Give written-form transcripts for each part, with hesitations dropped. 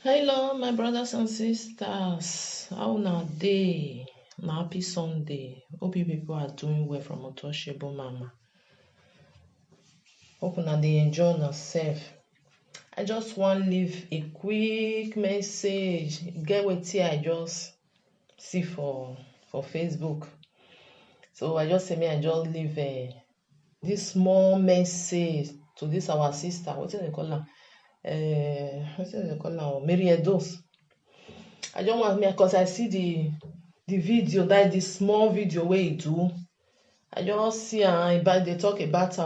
Hello, my brothers and sisters. How na day? Na happy Sunday. Hope you people are doing well from Untouchable Mama. Hope una dey enjoy yourself. I just want leave a quick message. Get wetin I just see for Facebook. So I just say I just leave this small message to this our sister. Wetin dem call am? Wetin dem call am? Mary Edos. I don't want me because I see the video, that the small video where you do. I just see about they talk about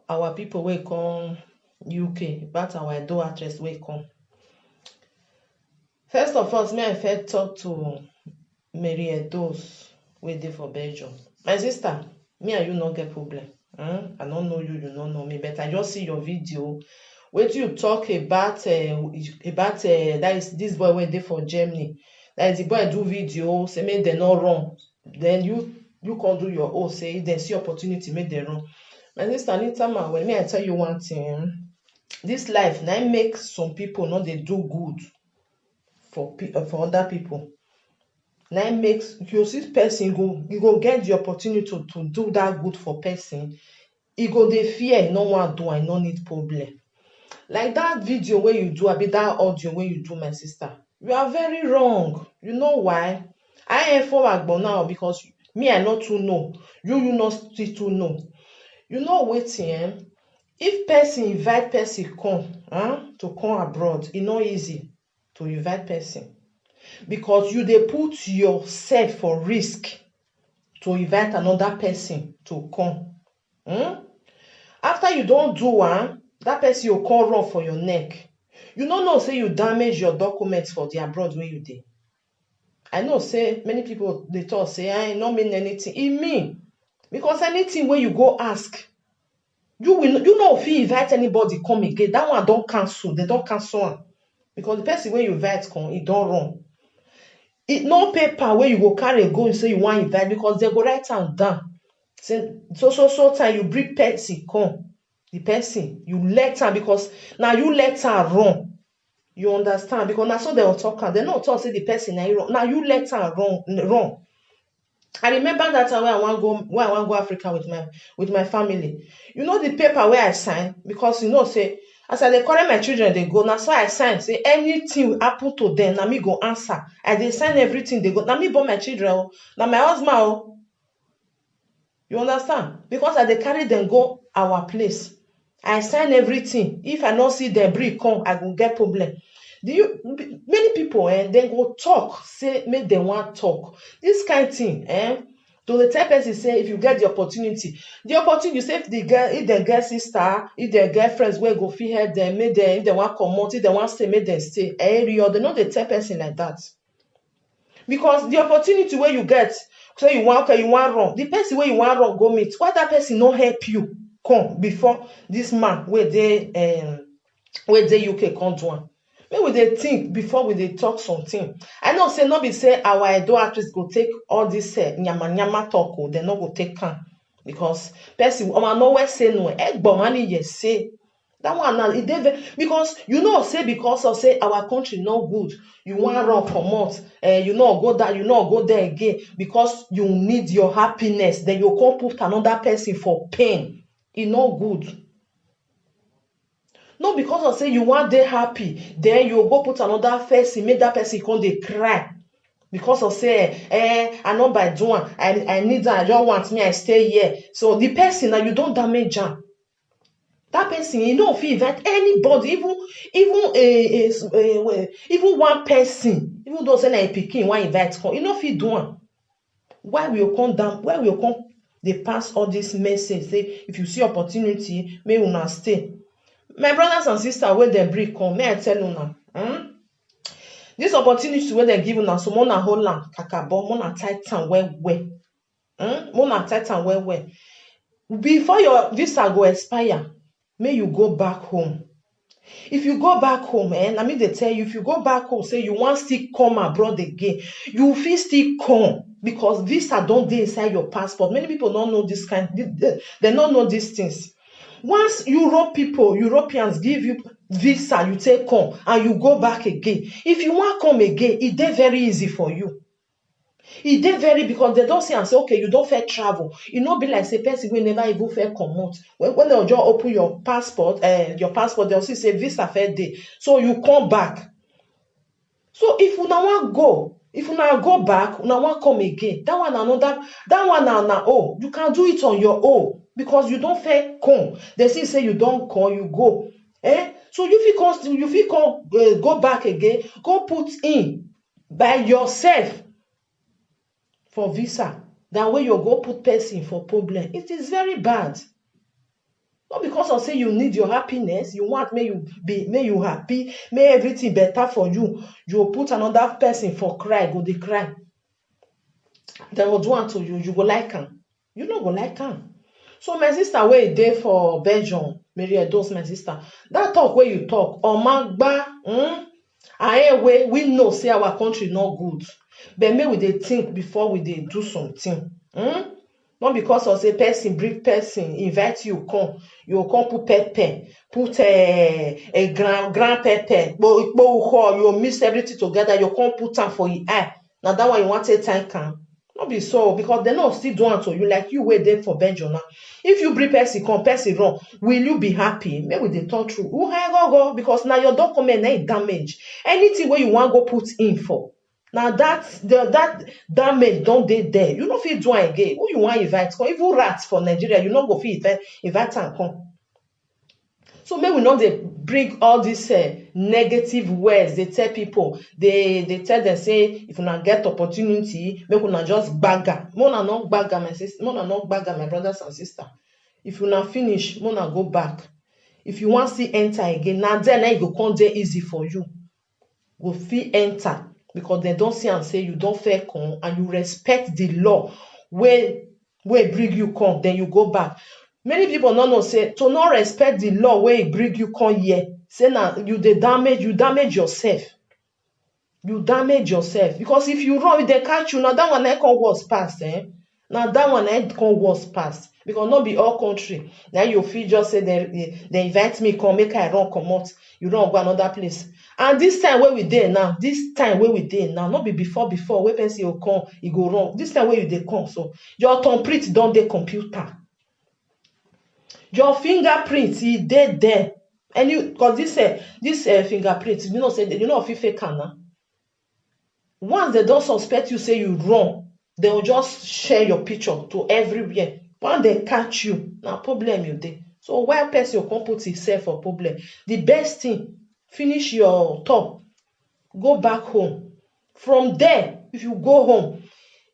our people where come UK, about our Edo actress where come. First of all, me I first talk to Mary Edos where they for Belgium. My sister, me and you not get problem. I don't know you, you don't know me, but I just see your video. What you talk about that is this boy went there for Germany. That is the boy do video, say make they not wrong. Then you can do your own, say then see opportunity, make them wrong. My sister, anytime when me I tell you one thing, this life now make some people not they do good for other people. Now makes you see person you go get the opportunity to do that good for person. You go they fear no one do I no need problem. Like that video where you do, that audio where you do, my sister, you are very wrong. You know why? I am forward but now because me I not to know. You not still to know. You know waiting. If person invite person come to come abroad, it's not easy to invite person. Because you they put yourself for risk to invite another person to come. After you don't do one, that person you call run for your neck. You don't know say you damage your documents for the abroad where you did. I know say many people they talk say I not mean anything. It mean because anything where you go ask, you know if you invite anybody come again, that one don't cancel. They don't cancel one. Because the person where you invite come, it don't run. It no paper where you go carry go and say you want invite because they go write am down. Say so time you bring person come. The person you let her because now you let her run. You understand? Because now so they will talk they not talk say the person now you let her run. I remember that time when I want go Africa with my family. You know the paper where I sign because you know say as I dey carry my children they go now so I sign say anything happen to them now me go answer. I dey sign everything they go now me born my children now my husband You understand? Because I dey carry them go our place. I sign everything. If I not see them bring come, I will get problem. Many people they go talk, say make them want talk. This kind of thing, to the type person say if you get the opportunity you say if they get sister, if they get friends where go feel help them, make them if they want come out, if they want stay, make them stay. They know the type person like that. Because the opportunity where you get, say you want run. The person where you want run go meet. Why that person not help you come before this man where they UK come do one? Maybe they think before we they talk something. I know say not be say our Edo actress go take all this nyama talk. They not go take can because person nowhere say no. Money yes say. That one now because you know say because of say our country no good, you want run comot, you not go there, you not go there again because you need your happiness. Then you can't put another person for pain. It no good. No, because of say you want they happy, then you go put another person, make that person come they cry. Because of say, I know by doing, I need that, I don't want me, I stay here. So the person that you don't damage am. That person, you know, if you invite anybody, even one person, even though say na a pikin one invite come, you know if you do one. Why will come down? Why will come? They pass all this message. Say if you see opportunity, may una stay. My brothers and sisters, where they bring come, may I tell you now? This opportunity where they give una, so mona hold am, kakabo, mona tight and well. Mona tight and well. Before your visa go expire, may you go back home. If you go back home, I mean they tell you, if you go back home, say you want still come abroad again, you feel still come because visa don't dey inside your passport. Many people don't know this kind, they don't know these things. Once Europeans give you visa you take come and you go back again. If you want come again, it dey very easy for you. E dey very, because they don't say and say, okay, you don't fair travel. You no be like say person wey never even fair comot. When they just open your passport, they'll see say visa fair dey. So you come back. So if una wan go, if una go back, una wan come again, that one na oh, you can do it on your own because you don't fair come. They still say you don't come, you go. So you fit come go back again, go put in by yourself for visa. That way you go put person for problem. It is very bad. Not because of say you need your happiness, you want may you happy, may everything better for you. You put another person for cry, go dey cry. They will do one to you, you go like him. You no go like him. So my sister wey dey for Belgium, Mary Edos, my sister, that talk where you talk, Omagba, we know say our country not good. But may we dey think before we dey do something. Not because of say person bring person, invite you come put pepper, put a grand pepper, you mix everything together, you come put am for your eye. Now that one you want to time can. Not be so, because they not still do unto you like you were there for Belgium now. If you bring person come, person wrong, will you be happy? Maybe they talk true. Who go? Because now your document ain't damaged. Anything where you want go put in for. Now that damage don't dey there. You no fit do am again. Who you want invite come? Even rats for Nigeria, you no go fit invite and come. So maybe we not they bring all these negative words. They tell people, they tell them say if you not get opportunity, make una just bagger. Mona not bagger my sister, mona not bagger my brothers and sisters. If you not finish, mona go back. If you want to see enter again, now then it go come there easy for you. Go fit enter. Because they don't see and say you don't fair come and you respect the law where bring you come, then you go back. Many people no say to not respect the law where it bring you come here. Say now you damage yourself. You damage yourself. Because if you run, if they catch you, now that one ain't come worse past, Now that one ain't come worse past. Because not be all country. Now you feel just say they invite me, come make I run come out. You run go another place. And this time where we dey now, not be before where person will come, he go wrong. This time where you dey come, so your thumbprint don dey computer. Your fingerprint, e dey there. And you, because this fingerprint, you know say you know if you fake now. Once they don't suspect you say you wrong, they will just share your picture to everywhere. Once they catch you, now problem you dey. So why person will come put himself for problem? The best thing, finish your talk, go back home. From there, if you go home,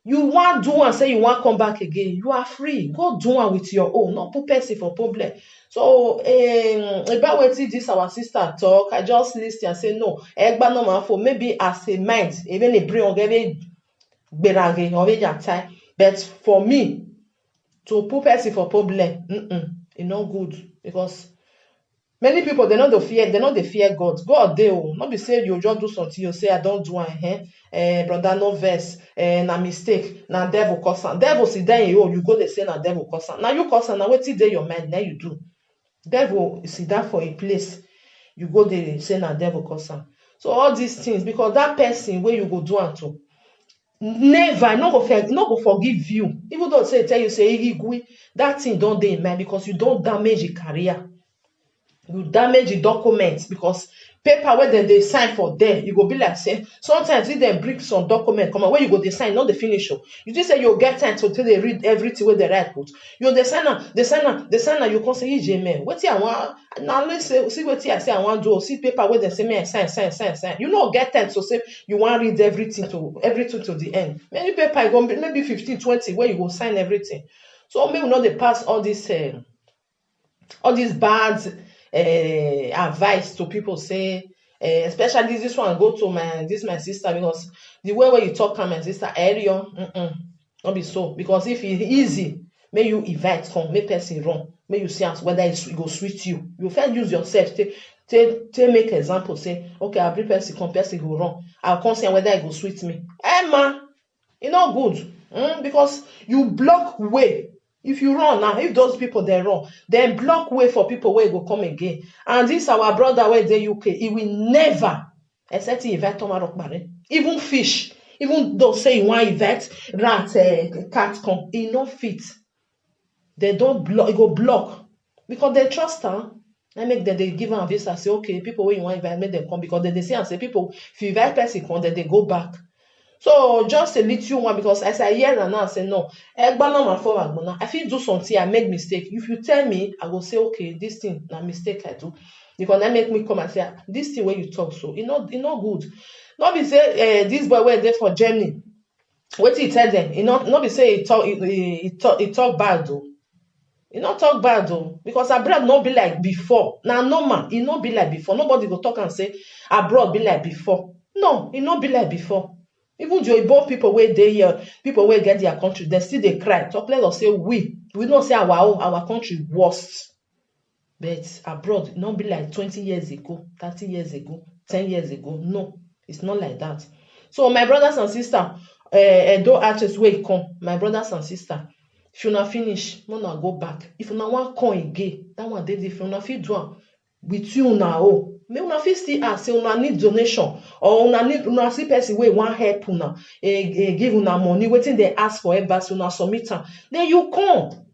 you want do and say you want come back again, you are free. Go do one with your own, not put person for problem. So about wetin this our sister talk, I just listen and say no. Egba no man for maybe as a mind, even a brain berage or time. But for me, to put person for problem, it's not good, because many people they not the fear God. God they will not be say you just do something, you say I don't do it, brother no verse, na mistake, na devil cause am. Devil sit down you go they say na devil cause am. Now you cause am, now wetin dey your mind, now you do. Devil sit down for a place, you go they say na devil cause am. So all these things, because that person where you go do am to, never not go forgive you. Even though say tell you say that thing don't dey in mind, because you don't damage your career. You damage the documents, because paper where they sign for there, you go be like say sometimes if they bring some document come on, where you go they sign, not the finish. You just say you get time to till they read everything where they write put. You they sign, you can say J-man. What I want now, let's say see what I say I want to do. See paper where they say me sign. You know get time to say you want read everything to the end. Many paper you go maybe 15, 20 where you go sign everything. So maybe not they pass all these bad advice to people, say especially this one go to my sister, because the way where you talk to my sister earlier, not be so. Because if it's easy, may you invite come, make person wrong, may you see whether it go sweet you. You first use yourself to make example, say okay, I'll bring person come, person go wrong, I'll come see whether it go sweet me. Man, it's not good, because you block way If you run now, if those people they run, then block way for people where go come again. And this our brother where the UK, he will never, except he invite Thomas Rockbare. Even fish, even though say you want invite rat, cat come, he no fit. They don't block, he go block because they trust her. I make them they give her a visa. Say okay, people where you want invite, make them come because they say and say people if you invite person come, then they go back. So just a little one because as I hear and now I say no, I feel do something, I make mistake. If you tell me, I will say okay, this thing na mistake I do. Because that make me come and say this thing where you talk so it not good. Not be say this boy went there for Germany. What he tell them? Not be say he talk bad though. He not talk bad though. Because abroad not be like before. Now normal, it not be like before. Nobody go talk and say abroad be like before. No, it not be like before. Even the Igbo people where they here, people where get their country, they still they cry. Talk let us say we don't say our country worst. But abroad, not be like 20 years ago, 30 years ago, 10 years ago. No, it's not like that. So my brothers and sisters, Edo artists wey come, my brothers and sisters, if you not finish, no na go back. If you not want come again, that one dey different. Una fit do am with you now. May una fit still ask say una need donation or una see person wey wan help una give una money wetin dey ask for embassy una submit am then you come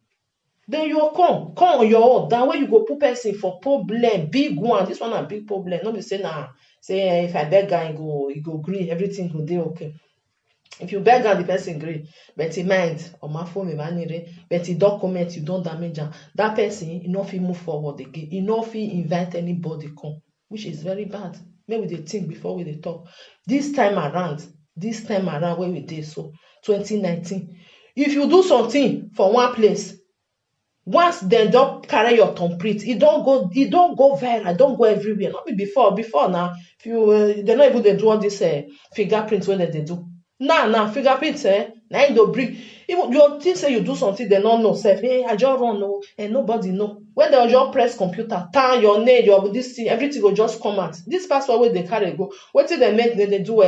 on your own that way you go put person for problem big one. This one na big problem no be say na say if I beg am he go gree everything go dey okay. If you beg am the person gree but he mind but he document you don damage am that person he no fit move forward again, he no fit invite anybody come, which is very bad. Make we dey think before we dey talk. This time around wey we dey so 2019, if you do something for one place, once dem don carry your thumbprint, e don go viral, don go everywhere. Not be before now if you dem no even dey do all this fingerprint wey dem dey do. Now fingerprint na im go bring. Even you think say you do something dem no know sef, I just run o and nobody know. When dem just press computer, turn your name, your this thing, everything go just come out. This passport wey dey carry go, wetin dem make dem dey do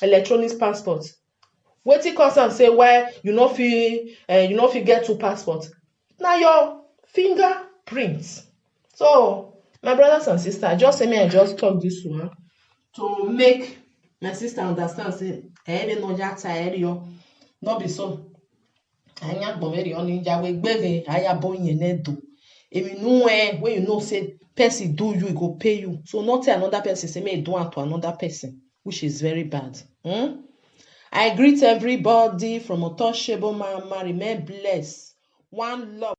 electronic passport. Wetin cause am say why you no fit get two passports? Na your fingerprint. So my brothers and sisters, just say me I just talk this one to make my sister understand say no be so. When you know say person do you, he go pay you. So not tell another person say me do it to another person, which is very bad. I greet everybody from Untouchable Mama. Remain blessed. One love.